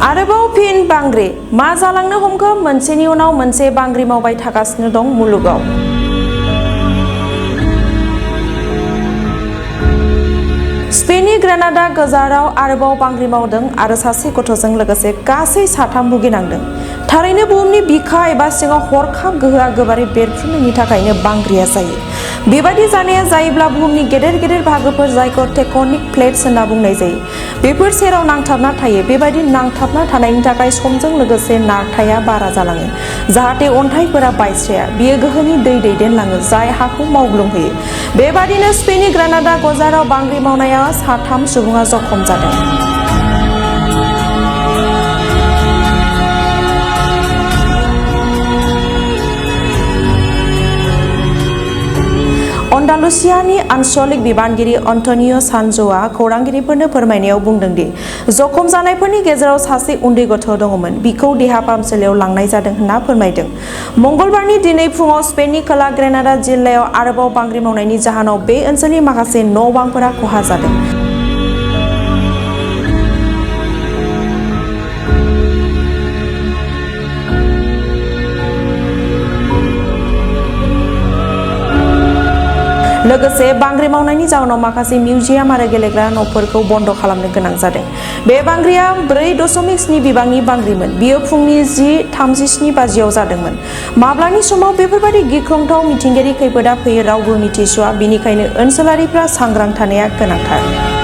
आरोबाव फिन बांग्रि मा जालांनो हमखो मोनसेनि उनाव मोनसे बांग्रि मावबाय थागासिनो दं मुलुगाव। स्पेननि ग्रेनाडा गोजाराव आरोबाव बांग्रि मावदों आरो सासे गथ'जों लोगोसे गासै 3 भुगिनांदों। थारैनो बुहुमनि बिखा एबा सिङाव हरखाब गोहोआ गोबारै बेरफ्रुनायनि थाखायनो बांग्रिया जायो। बेबादि जानाया जायोब्ला बुहुमनि गेदेर गेदेर बाहागोफोर जायखौ टेक्टनिक प्लेट्स होनना बुंनाय जायो बेफोर सेराव नांथाबना थायो। बेबादि नांथाबना थानायनि थाखाय समजों लोगोसे नारथाया बारा जालाङो जाहाथे अन्थाइफोरा बायस्राया। बियो गोहोनि दै दैदेनलाङो जाय हाखौ मावग्लुंहोयो। बेबादिनो स्पेननि ग्रेनाडा गोजाराव बांग्रि मावनायाव 3 सुबुङा जखम जादों। अन्डालुसियानि आनसलिक बिबानगिरि अन्तनियो सानज'आ खौरांगिरिफोरनो फोरमायनायाव बुंदों दि जखम जानायफोरनि गेजेराव सासे उन्दै गथ' दङमोन। बिखौ देहा फाहामसालियाव लांनाय जादों होनना फोरमायदों। मंगलबारनि दिनै फुङाव स्पेननि खोला ग्रेनाडा जिल्लायाव आरोबाव बांग्रि मावनायनि जाहोनाव बे ओनसोलनि माखासे न'-बांफोरा खहा जादों। लोगोसे बांग्रि मावनायनि जाउनाव माखासे मिउजियाम आरो गेलेग्रा न'फोरखौ बन्द' खालामनो गोनां जादों। बे बांग्रिया 4.7 बिबांनि बांग्रिमोन। बियो फुंनि 10:37 बाजियाव जादोंमोन। माब्लानि समाव बेफोरबादि गिख्रंथाव मिथिंगायारि खैफोदा फैयो रावबो मिथिस'आ। बेनिखायनो ओनसोलारिफ्रा सांग्रां थानाया गोनांथार।